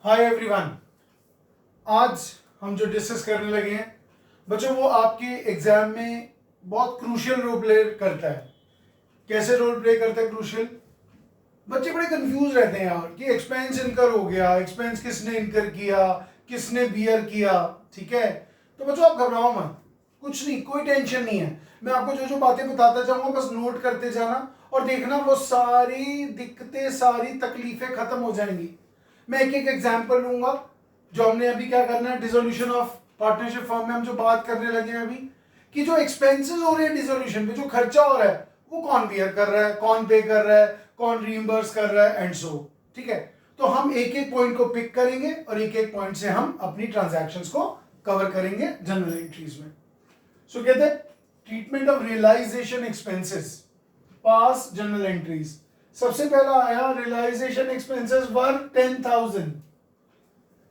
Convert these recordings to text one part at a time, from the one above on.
Hi everyone. आज हम जो डिस्कस करने लगे हैं बच्चों, वो आपके एग्जाम में बहुत क्रूशियल रोल प्ले करता है। कैसे रोल प्ले करता है क्रूशियल? बच्चे बड़े कंफ्यूज रहते हैं यार कि एक्सपेंस इनकर हो गया, एक्सपेंस किसने इनकर किया, किसने बियर किया। ठीक है, तो बच्चों आप घबराओ मत, कुछ नहीं, कोई टेंशन नहीं है। मैं आपको जो जो बातें बताता जाऊंगा बस नोट करते जाना और देखना वो सारी दिक्कतें, सारी तकलीफें खत्म हो जाएंगी। मैं एक एक एग्जाम्पल लूंगा। जो हमने अभी क्या करना है, डिसोल्यूशन ऑफ पार्टनरशिप फॉर्म में हम जो बात करने लगे हैं अभी, कि जो एक्सपेंसेस हो रहे हैं डिसोल्यूशन पे, जो खर्चा हो रहा है वो कौन बियर कर रहा है, कौन पे कर रहा है, कौन रीइंबर्स कर रहा है एंड सो। ठीक है, तो हम एक एक पॉइंट को पिक करेंगे और एक एक पॉइंट से हम अपनी ट्रांजैक्शंस को कवर करेंगे जनरल एंट्रीज में। सो कहते हैं treatment of realisation expenses, pass journal entries. सबसे पहला आया रियलाइजेशन एक्सपेंसेस वर 10,000।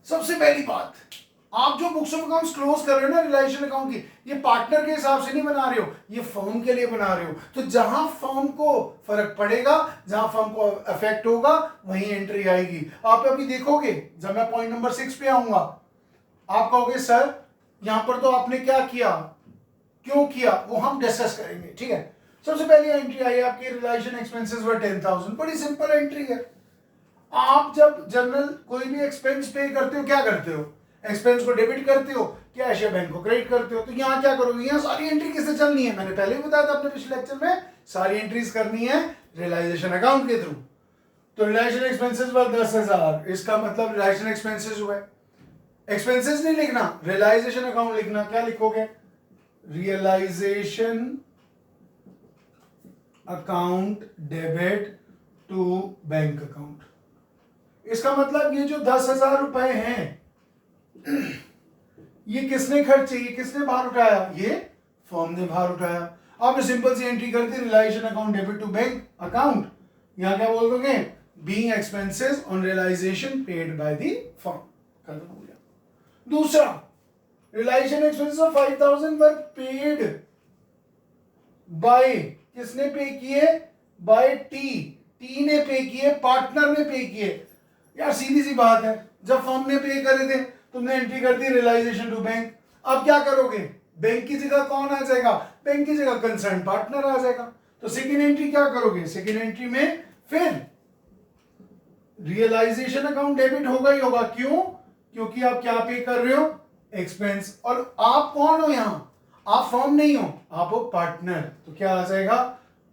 सबसे पहली बात, आप जो बुक्स ऑफ अकाउंट्स क्लोज कर रहे हो ना रियलाइजेशन अकाउंट की, ये पार्टनर के हिसाब से नहीं बना रहे हो, ये फर्म के लिए बना रहे हो। तो जहां फर्म को फर्क पड़ेगा, जहां फर्म को अफेक्ट होगा, वहीं एंट्री आएगी। आप अभी देखोगे जब मैं पॉइंट नंबर 6 पे आऊंगा, आप कहोगे सर यहां पर तो आपने क्या किया, क्यों किया, वो हम डिस्कस करेंगे। ठीक है, सबसे पहली एंट्री आई आपकी रियलाइजेशन एक्सपेंसेस वर 10,000। बड़ी सिंपल एंट्री है। आप जब जनरल कोई भी एक्सपेंस पे करते हो, क्या करते हो, एक्सपेंस को डेबिट करते हो, कैश या बैंक को क्रेडिट करते हो। तो यहाँ क्या करोगे, यहाँ सारी एंट्री किससे चलनी है, मैंने पहले भी बताया था अपने पिछले लेक्चर में, सारी एंट्रीज करनी है रियलाइजेशन अकाउंट के थ्रू। तो रियलाइजेशन एक्सपेंसेस वर 10,000, इसका मतलब रियलाइजेशन एक्सपेंसेस हुए। एक्सपेंसेस नहीं लिखना, रियलाइजेशन अकाउंट लिखना। क्या लिखोगे, realisation account debit to bank account. इसका मतलब ये जो 10,000 रुपए हैं ये किसने खर्चे, ये किसने भार उठाया, ये फर्म ने भार उठाया। आपने सिंपल सी एंट्री कर दी, realisation account debit to bank account. यहां क्या बोल दोगे, being expenses on realisation paid by the firm. खत्म हो गया। दूसरा, realisation expenses of 5,000 were paid by, किसने पे किए, बाय टी ने पे किए, पार्टनर ने पे किए। यार सीधी सी बात है, जब फर्म ने पे करे थे तुमने एंट्री कर दी रियलाइजेशन टू बैंक। अब क्या करोगे, बैंक की जगह कौन आ जाएगा, बैंक की जगह कंसर्न पार्टनर आ जाएगा। तो सेकेंड एंट्री क्या करोगे, सेकेंड एंट्री में फिर रियलाइजेशन अकाउंट डेबिट होगा ही होगा। क्यों, क्योंकि आप क्या पे कर रहे हो, एक्सपेंस। और आप कौन हो यहां, आप फर्म नहीं हो, आप हो पार्टनर। तो क्या आ जाएगा,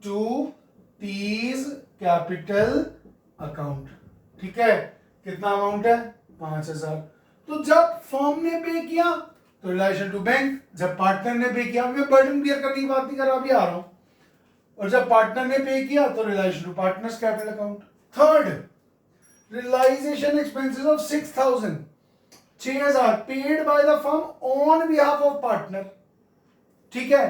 टू तीज कैपिटल अकाउंट। ठीक है, कितना अमाउंट है, 5,000। तो जब फर्म ने पे किया तो रिलेशन टू बैंक, जब पार्टनर ने पे किया, मैं बर्डन बियर करने की बात नहीं कर रहा, अभी आ रहा हूं। और जब पार्टनर ने पे किया तो relation to partners capital account. Third, realisation expenses of 6,000, 6,000 paid by the firm on behalf of partner. ठीक है,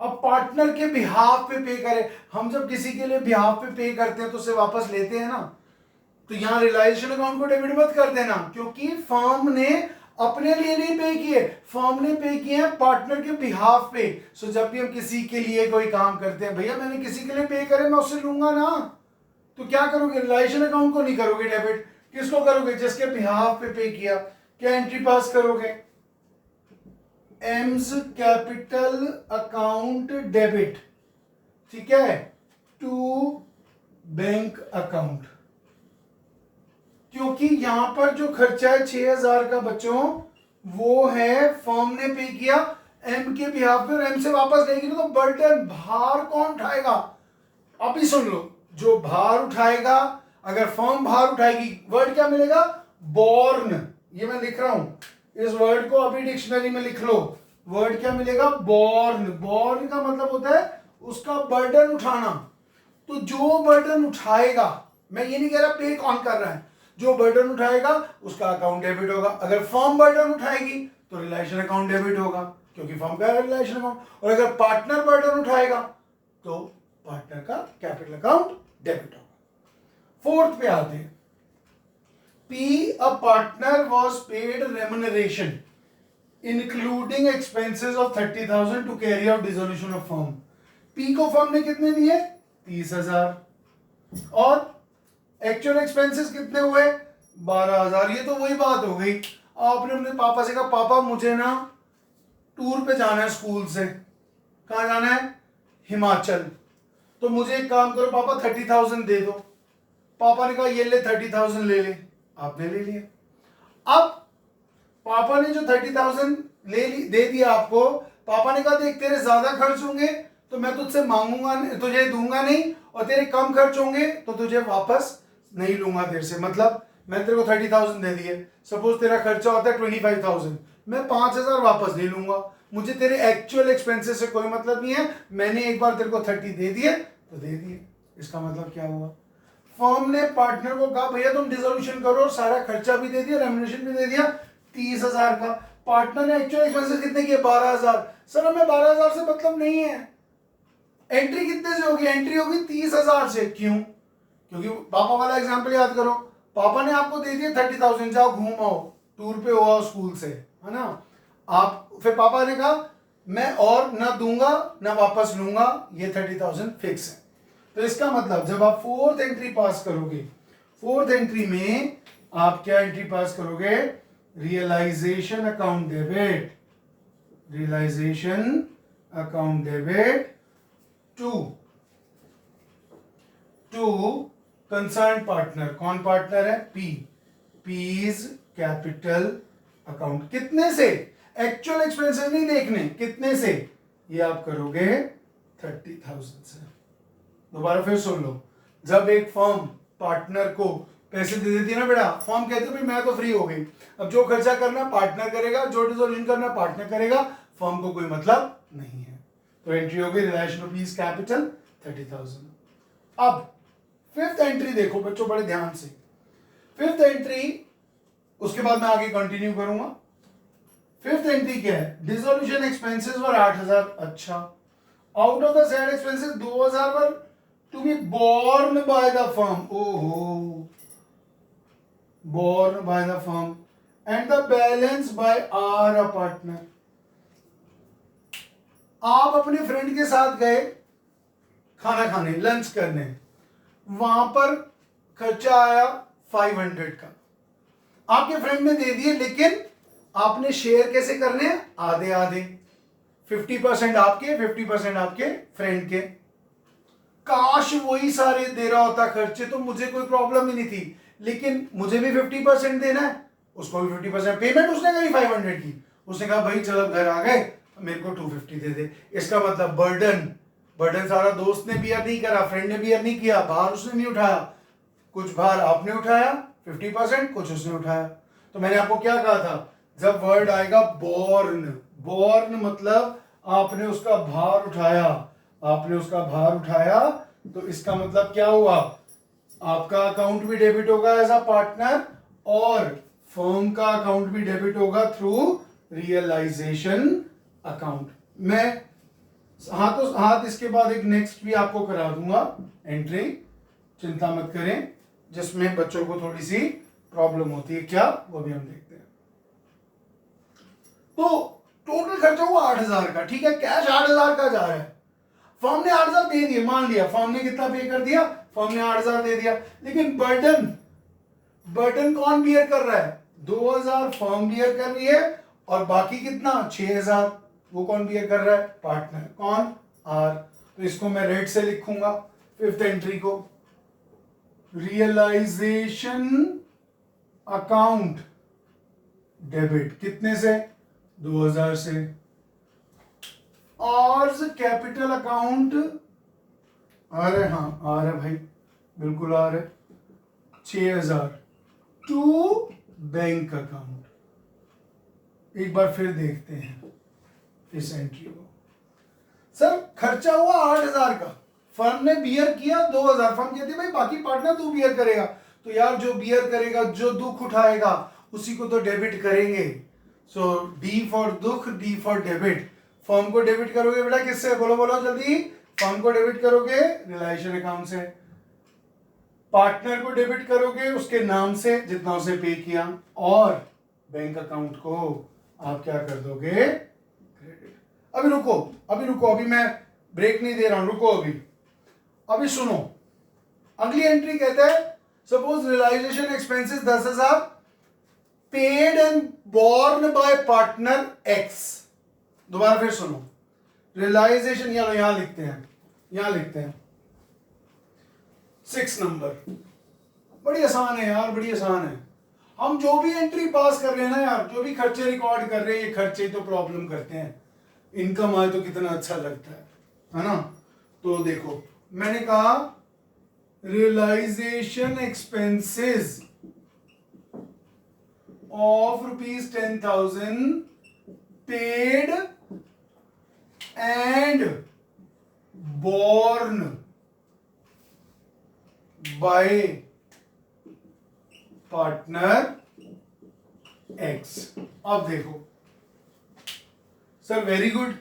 अब पार्टनर के बिहाफ पे करे, हम जब किसी के लिए बिहाफ पे पे करते हैं तो उसे वापस लेते हैं ना। तो यहां रियलाइजेशन अकाउंट को डेबिट मत कर देना, क्योंकि फर्म ने अपने लिए नहीं पे किए, फर्म ने पे किए हैं पार्टनर के बिहाफ पे। सो जब भी हम किसी के लिए कोई काम करते हैं, भैया मैंने किसी के लिए पे करे, मैं उससे लूंगा ना। तो क्या करोगे, रियलाइजेशन अकाउंट को नहीं करोगे डेबिट, किसको करोगे, जिसके बिहाफ पे किया। क्या एंट्री पास करोगे, एम्स कैपिटल अकाउंट डेबिट, ठीक है, टू बैंक अकाउंट। क्योंकि यहां पर जो खर्चा है 6,000 का बच्चों, वो है फर्म ने पे किया एम के बिहाफ पे, और एम से वापस लेगी तो बर्डन, भार कौन उठाएगा। अभी सुन लो, जो भार उठाएगा, अगर फर्म भार उठाएगी, वर्ड क्या मिलेगा, बॉर्न। ये मैं लिख रहा हूं, इस वर्ड को अभी डिक्शनरी में लिख लो। वर्ड क्या मिलेगा, बॉर्न। बॉर्न का मतलब होता है उसका बर्डन उठाना। तो जो बर्डन उठाएगा, मैं ये नहीं कह रहा पे कौन कर रहा है, जो बर्डन उठाएगा उसका अकाउंट डेबिट होगा। अगर फर्म बर्डन उठाएगी तो रिलेशन अकाउंट डेबिट होगा, क्योंकि फर्म का है रिलेशन अकाउंट। और अगर पार्टनर बर्डन उठाएगा तो पार्टनर का कैपिटल अकाउंट डेबिट होगा। फोर्थ पे आते हैं, P a partner was paid remuneration including expenses of 30,000 to carry out dissolution of firm. P को फर्म ने कितने दिए, 30,000, और एक्चुअल एक्सपेंसेस कितने हुए, 12,000। ये तो वही बात हो गई, आपने अपने पापा से कहा पापा मुझे ना टूर पे जाना है स्कूल से। कहाँ जाना है? हिमाचल। तो मुझे एक काम करो पापा 30,000 दे दो। पापा ने कहा ये ले 30,000 ले ले, आपने ले लिया। अब पापा ने जो 30,000 दे दिया आपको, पापा ने कहा देख तेरे ज्यादा खर्च होंगे तो मैं तुझसे मांगूंगा, तुझे दूंगा नहीं, और तेरे कम खर्च होंगे तो तुझे वापस नहीं लूंगा तेरे से। मतलब मैं तेरे को 30,000 दे दिए, सपोज तेरा खर्चा होता है 25,000, मैं 5,000 वापस नहीं लूंगा। मुझे तेरे एक्चुअल एक्सपेंसेस से कोई मतलब नहीं है, मैंने एक बार तेरे को 30 दे दिए तो दे दिए। इसका मतलब क्या हुआ? फर्म ने पार्टनर को कहा भैया तुम डिसोल्यूशन करो, और सारा खर्चा भी दे दिया, रेम्युनरेशन भी दे दिया 30,000 का। पार्टनर ने एक्चुअल एक्सपेंसेस कितने किए? 12,000। सर हमें 12,000 से मतलब नहीं है, एंट्री कितने से होगी? एंट्री होगी 30,000 से। क्यों? क्योंकि पापा वाला एग्जांपल याद करो, पापा ने आपको दे दिए 30,000, जाओ घूम आओ, टूर पे हो आओ स्कूल से, है ना। आप फिर पापा ने कहा मैं और ना दूंगा ना वापस लूंगा, ये 30,000 फिक्स है। तो इसका मतलब जब आप फोर्थ एंट्री पास करोगे, फोर्थ एंट्री में आप क्या एंट्री पास करोगे? Realisation account debit, realisation account debit to concern partner. कौन पार्टनर है? पी। P's capital account. कितने से? एक्चुअल एक्सपेंसेस नहीं देखने, कितने से? ये आप करोगे 30,000 से। दोबारा फिर सुन लो, जब एक फर्म पार्टनर को पैसे दे देती है ना बेटा, फर्म कहती है भाई मैं तो फ्री हो गई, अब जो खर्चा करना पार्टनर करेगा, जो डिसोल्यूशन करना पार्टनर करेगा, फर्म को कोई मतलब नहीं है। तो एंट्री होगी रिलेशन रुपीज कैपिटल 30,000। अब फिफ्थ एंट्री देखो बच्चों बड़े ध्यान से। फिफ्थ एंट्री, उसके बाद मैं आगे कंटिन्यू करूंगा। फिफ्थ एंट्री क्या है? Dissolution expenses were 8,000। अच्छा, out of the said expenses 2,000 were to be borne by the firm. ओहो, borne by the firm and the balance by our partner. आप अपने फ्रेंड के साथ गए खाना खाने, लंच करने, वहां पर खर्चा आया 500 का, आपके फ्रेंड ने दे दिए, लेकिन आपने शेयर कैसे करने? आधे आधे, 50% आपके, 50% आपके फ्रेंड के। काश वही सारे दे रहा होता खर्चे तो मुझे कोई प्रॉब्लम ही नहीं थी, लेकिन मुझे भी 50% देना है, उसको भी 50%। पेमेंट उसने करी 500 की, उसने कहा भाई चलो घर आ गए मेरे को 250 दे दे। इसका मतलब बर्डन सारा दोस्त ने बियर नहीं करा, फ्रेंड ने बियर नहीं किया, भार उसने नहीं उठाया, कुछ भार आपने उठाया 50%, कुछ उसने उठाया। तो मैंने आपको क्या कहा था, जब वर्ड आएगा बोर्न, बोर्न मतलब आपने उसका भार उठाया, आपने उसका भार उठाया, तो इसका मतलब क्या हुआ? आपका अकाउंट भी डेबिट होगा एज अ पार्टनर, और फर्म का अकाउंट भी डेबिट होगा थ्रू रियलाइजेशन अकाउंट। मैं हाथ इसके बाद एक नेक्स्ट भी आपको करा दूंगा एंट्री, चिंता मत करें, जिसमें बच्चों को थोड़ी सी प्रॉब्लम होती है, क्या वो भी हम देखते हैं। तो टोटल खर्चा हुआ 8,000 का, ठीक है, कैश 8,000 का जा रहा है, फर्म ने 8,000 दे दिए, मान लिया फर्म ने कितना पे कर दिया, फर्म ने 8,000 दे दिया, लेकिन बर्डन कौन बियर कर रहा है? 2,000 फर्म बियर कर रही है, और बाकी कितना? 6,000 वो कौन बियर कर रहा है? पार्टनर। कौन? आर। तो इसको मैं रेड से लिखूंगा फिफ्थ एंट्री को, रियलाइजेशन अकाउंट डेबिट कितने से? 2,000 से। आर्स कैपिटल अकाउंट, आ रहा है, हाँ आ रहा है भाई, बिल्कुल आ रहा है, 6,000 टू बैंक अकाउंट। एक बार फिर देखते हैं इस एंट्री को। सर खर्चा हुआ 8,000 का, फर्म ने बियर किया 2,000, फर्म कहती है भाई बाकी पार्टनर तू बियर करेगा, तो यार जो बियर करेगा, जो दुख उठाएगा, उसी को तो डेबिट करेंगे। सो डी फॉर दुख, डी फॉर डेबिट। फर्म को डेबिट करोगे बेटा किससे? बोलो बोलो जल्दी। फर्म को डेबिट करोगे रिलेशन अकाउंट से, पार्टनर को डेबिट करोगे उसके नाम से जितना उसे पे किया, और बैंक अकाउंट को आप क्या कर दोगे? क्रेडिट। अभी रुको, अभी मैं ब्रेक नहीं दे रहा हूं, रुको अभी सुनो। अगली एंट्री कहता है suppose realisation expenses 10,000 paid and borne by partner X. दोबारा फिर सुनो, रियलाइजेशन यहां लिखते हैं 6 नंबर। बड़ी आसान है यार, बड़ी आसान है। हम जो भी एंट्री पास कर रहे हैं ना यार, जो भी खर्चे रिकॉर्ड कर रहे हैं, ये खर्चे तो प्रॉब्लम करते हैं। इनकम आए तो कितना अच्छा लगता है ना। तो देखो मैंने कहा realisation expenses of ₹10,000 paid and borne by partner X. अब देखो सर वेरी गुड,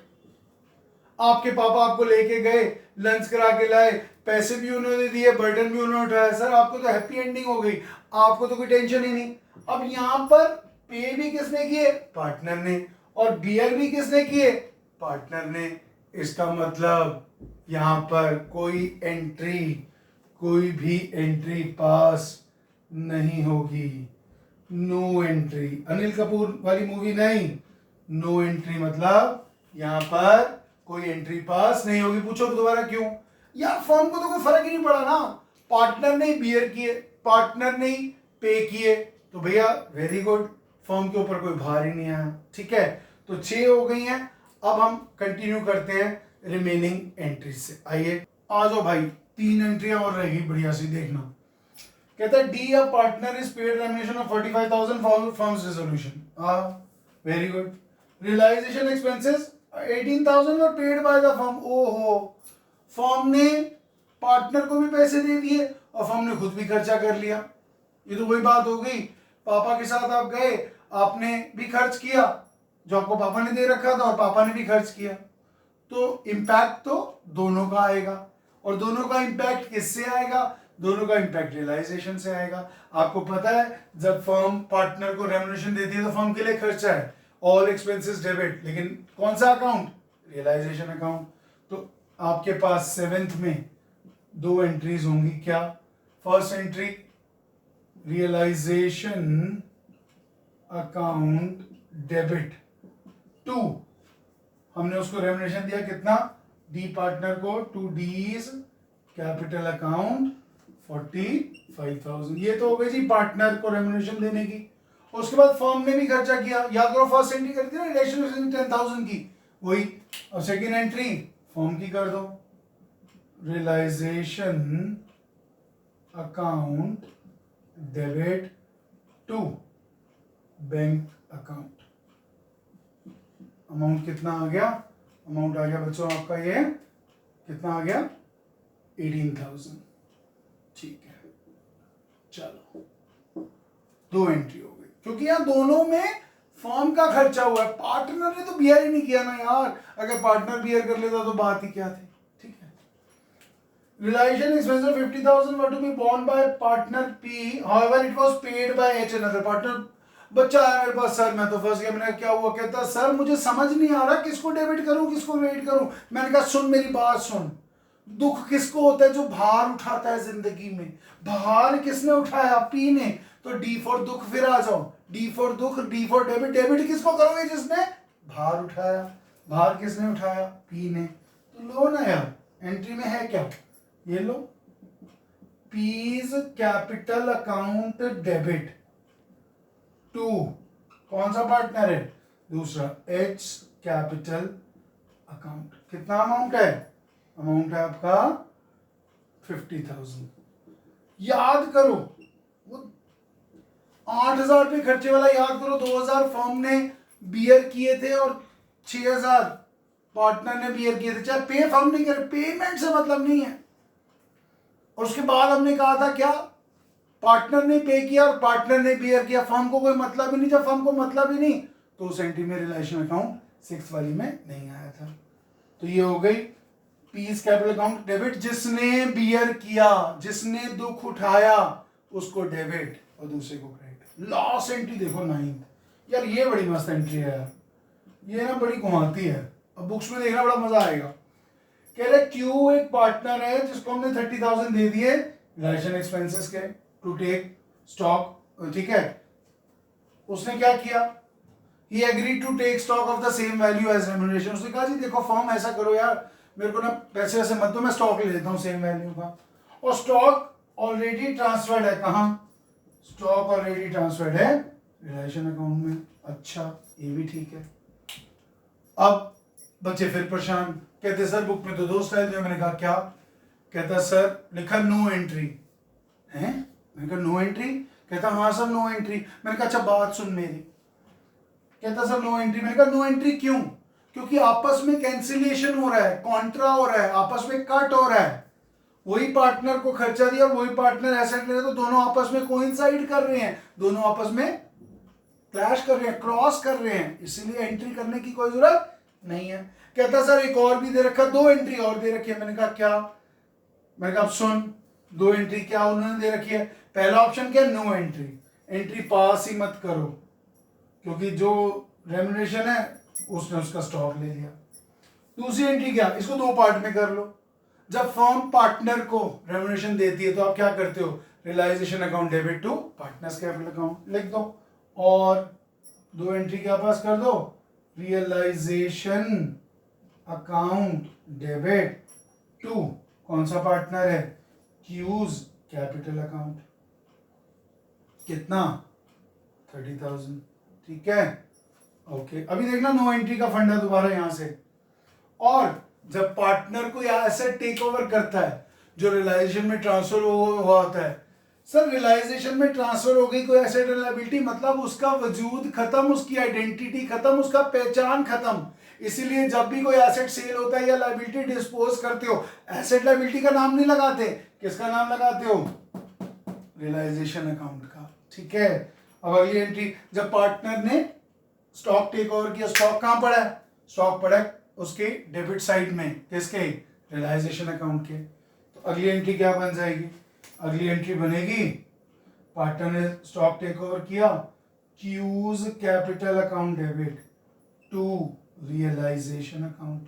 आपके पापा आपको लेके गए, लंच करा के लाए, पैसे भी उन्होंने दिए, बर्डन भी उन्होंने उठाया, सर आपको तो हैप्पी एंडिंग हो गई, आपको तो कोई टेंशन ही नहीं। अब यहां पर पे भी किसने किए? पार्टनर ने। और बियर भी किसने किए? पार्टनर ने। इसका मतलब यहां पर कोई भी एंट्री पास नहीं होगी। No entry. अनिल कपूर वाली मूवी नहीं, नो एंट्री मतलब यहां पर कोई एंट्री पास नहीं होगी। पूछो दोबारा क्यों? यार फर्म को तो कोई फर्क ही नहीं पड़ा ना, पार्टनर ने बियर किए, पार्टनर ने पे किए, तो भैया वेरी गुड, फर्म के ऊपर कोई भार ही नहीं आया। ठीक है, तो 6 हो गई हैं। अब हम कंटिन्यू करते हैं रिमेनिंग एंट्री से। आइए आ जाओ भाई, 3 एंट्रियां और रहेगी बढ़िया सी, देखना। कहता है D a partner is paid remuneration of 45,000 for firms resolution. Very good. Realisation expenses 18,000 were paid by the firm. ओहो, फर्म ने पार्टनर को भी पैसे दे दिए और फर्म ने खुद भी खर्चा कर लिया। ये तो वही बात हो गई, पापा के साथ आप गए, आपने भी खर्च किया जो आपको पापा ने दे रखा था और पापा ने भी खर्च किया, तो इम्पैक्ट तो दोनों का आएगा। और दोनों का इम्पैक्ट किससे आएगा? दोनों का इम्पैक्ट रियलाइजेशन से आएगा। आपको पता है जब फर्म पार्टनर को रेम्युनरेशन देती है तो फर्म के लिए खर्चा है, ऑल एक्सपेंसेस डेबिट, लेकिन कौन सा अकाउंट? Realisation account. तो आपके पास 7th में 2 एंट्रीज होंगी। क्या? First entry realisation account debit 2, हमने उसको रेम्युनरेशन दिया कितना? डी पार्टनर को 2 डीज कैपिटल अकाउंट 45,000। ये तो हो गई जी पार्टनर को रेम्युनरेशन देने की। उसके बाद फर्म ने भी खर्चा किया, याद करो फर्स्ट एंट्री कर दी ना रियलाइजेशन 10,000 की, वही। और सेकेंड एंट्री फर्म की कर दो, realisation account debit to bank account. Amount कितना आ गया? अमाउंट आ गया बच्चों आपका, ये कितना आ गया? 18,000। ठीक है, चलो 2 एंट्री हो गई, क्योंकि यहाँ दोनों में फर्म का खर्चा हुआ है, पार्टनर ने तो बियर ही नहीं किया ना यार। अगर पार्टनर बियर कर लेता तो बात ही क्या थी। ठीक है, realisation expenses 50,000 were to be borne by partner P, however it was paid by H another partner. बच्चा आया मेरे पास, सर मैं तो फंस गया। मैंने क्या हुआ? कहता सर मुझे समझ नहीं आ रहा किसको डेबिट करूं किसको क्रेडिट करूं। मैंने कहा सुन मेरी बात सुन, दुख किसको होता है? जो भार उठाता है जिंदगी में। भार किसने उठाया? पी ने। तो डी फॉर दुख, फिर आ जाओ, डी फॉर दुख, डी फॉर डेबिट। डेबिट किसको करोगे? जिसने भार उठाया। भार किसने उठाया? पी ने। तो लो ना यार, एंट्री में है क्या? ये लो, P's capital account debit to, कौन सा पार्टनर है? दूसरा, एच कैपिटल अकाउंट। कितना अमाउंट है? अमाउंट है आपका 50,000। याद करो वो 8,000 रुपये खर्चे वाला याद करो। 2,000 फर्म ने बियर किए थे और 6,000 पार्टनर ने बियर किए थे। चाहे पे फर्म नहीं करे, पेमेंट से मतलब नहीं है। और उसके बाद हमने कहा था क्या? पार्टनर ने पे किया और पार्टनर ने बियर किया, फर्म को कोई मतलब ही नहीं। जब फर्म को मतलब ही नहीं तो उस एंट्री में रिलेशन अकाउंट 6 वाली में नहीं आया था। तो ये हो गई पीस कैपिटल अकाउंट डेबिट। जिसने बियर किया, जिसने दुख उठाया, उसको डेबिट और दूसरे को क्रेडिट। लास्ट एंट्री देखो 9th। यार ये बड़ी मस्त एंट्री है यार, ये ना बड़ी घुमाती है। अब बुक्स में देखना बड़ा मजा आएगा। कह रहे क्यू एक पार्टनर है जिसको हमने 30,000 दे दिए रिलेशन एक्सपेंसेस के, टू टेक स्टॉक, ठीक है। उसने क्या किया, he agree to take stock of the same value as remuneration. उसने कहा जी देखो फर्म ऐसा करो यार, मेरे को ना पैसे वैसे मत दो, मैं स्टॉक ले लेता हूँ सेम वैल्यू का, और स्टॉक ऑलरेडी ट्रांसफर्ड है, कहाँ, स्टॉक ऑलरेडी ट्रांसफर्ड है रिलायशन अकाउंट में। अच्छा ये भी ठीक है। अब बच्चे फिर परेशान, कहते सर बुक में तो 2 स्टाइल थे। मैंने कहा क्या, कहता सर लिखा नो एंट्री है। मैंने कहा नो एंट्री, कहता हाँ सर नो एंट्री। मैंने कहा अच्छा बात सुन मेरी, कहता सर नो एंट्री। मैंने कहा नो एंट्री क्यों, क्योंकि आपस में कैंसिलेशन हो रहा है, कॉन्ट्रा हो रहा है, आपस में कट हो रहा है। वही पार्टनर को खर्चा दिया और वही पार्टनर एसेट ले रहे, तो दोनों आपस में कोइंसाइड कर रहे हैं, दोनों आपस में क्लैश कर रहे हैं, क्रॉस कर रहे हैं, इसीलिए एंट्री करने की कोई जरूरत नहीं है। कहता सर एक और भी दे रखा, 2 एंट्री और दे रखी है। मैंने कहा क्या, मैंने कहा सुन 2 एंट्री क्या उन्होंने दे रखी है। पहला ऑप्शन क्या, नो एंट्री, एंट्री पास ही मत करो, क्योंकि जो रेम्यूनरेशन है उसने उसका स्टॉक ले लिया। दूसरी एंट्री क्या, इसको 2 पार्ट में कर लो। जब फर्म पार्टनर को रेम्यूनरेशन देती है तो आप क्या करते हो, realisation account debit to partners capital account लिख दो, और 2 एंट्री क्या पास कर दो, रियलाइजेशन अकाउंट डेबिट टू कौन सा पार्टनर है, क्यूज कैपिटल अकाउंट। कितना, 30,000, ठीक है। ओके अभी देखना नो एंट्री का फंडा दोबारा यहां से। और जब पार्टनर को या एसेट टेक ओवर करता है जो रियलाइजेशन में ट्रांसफर हुआ होता है, सर रियलाइजेशन में ट्रांसफर हो गई कोई एसेट एंड लायबिलिटी, मतलब उसका वजूद खत्म, उसकी आइडेंटिटी खत्म, उसका पहचान खत्म। इसीलिए जब भी कोई एसेट सेल होता है या लायबिलिटी डिस्पोज करते हो, एसेट लायबिलिटी का नाम नहीं लगाते, किसका नाम लगाते हो, रियलाइजेशन अकाउंट का, ठीक है। अब अगली एंट्री, जब पार्टनर ने स्टॉक टेक ओवर किया, स्टॉक कहां पड़ा है, स्टॉक पड़ा है उसके डेबिट साइड में, किसके, रियलाइजेशन अकाउंट के। तो अगली एंट्री क्या बन जाएगी, अगली एंट्री बनेगी, पार्टनर ने स्टॉक टेक ओवर किया, Q's capital account debit to realisation account.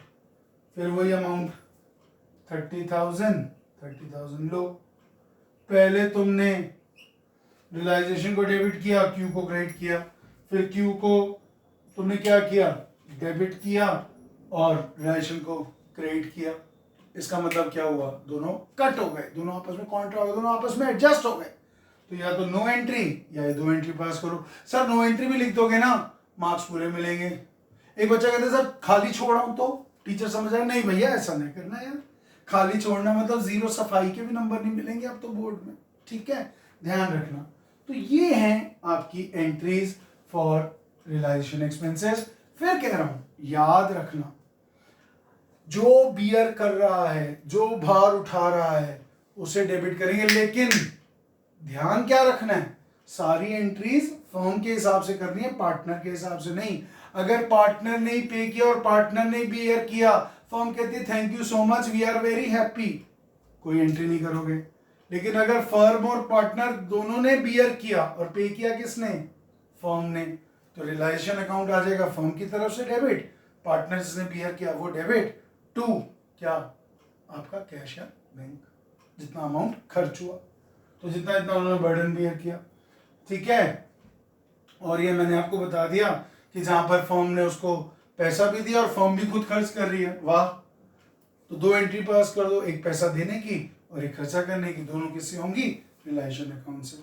फिर वही अमाउंट 30,000 लो। पहले तुमने रियलाइजेशन को डेबिट किया, क्यू को क्रेडिट किया, फिर क्यू को तुमने क्या किया, डेबिट किया, और रियलाइजेशन को क्रेडिट किया। इसका मतलब क्या हुआ, दोनों कट हो गए, दोनों आपस में कॉन्ट्रा हो गए, दोनों आपस में एडजस्ट हो गए। तो या तो नो एंट्री या ये 2 एंट्री पास करो। सर नो एंट्री भी लिख दोगे ना, मार्क्स पूरे मिलेंगे। एक बच्चा कहते सर खाली छोड़ा हूं तो टीचर समझ आए, नहीं भैया ऐसा नहीं करना यार, खाली छोड़ना मतलब 0 सफाई के भी नंबर नहीं मिलेंगे अब तो बोर्ड में, ठीक है, ध्यान रखना। तो ये हैं आपकी एंट्रीज फॉर रियलाइजेशन एक्सपेंसेस। फिर कह रहा हूं याद रखना, जो बियर कर रहा है, जो भार उठा रहा है उसे डेबिट करेंगे, लेकिन ध्यान क्या रखना है, सारी एंट्रीज फर्म के हिसाब से करनी है, पार्टनर के हिसाब से नहीं। अगर पार्टनर ने पे किया और पार्टनर ने बियर किया, फर्म कहती है thank you so much, we are very happy, कोई एंट्री नहीं करोगे। लेकिन अगर फर्म और पार्टनर दोनों ने बियर किया और पे किया किसने, फर्म ने, तो रियलाइजेशन अकाउंट आ जाएगा फर्म की तरफ से डेबिट, पार्टनर जिसने बियर किया वो डेबिट टू क्या, आपका कैश या बैंक, जितना अमाउंट खर्च हुआ, तो जितना जितना उन्होंने बर्डन बियर किया, ठीक है। और ये मैंने आपको बता दिया कि जहां पर फर्म ने उसको पैसा भी दिया और फर्म भी खुद खर्च कर रही है, वाह, तो 2 एंट्री पास कर दो, एक पैसा देने की और एक खर्चा करने की, दोनों किससे होंगी, रियलाइजेशन अकाउंट से।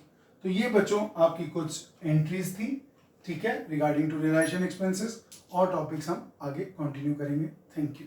तो ये बच्चों आपकी कुछ एंट्रीज थी, ठीक है, रिगार्डिंग टू रियलाइजेशन एक्सपेंसेस, और टॉपिक्स हम आगे कंटिन्यू करेंगे। Thank you.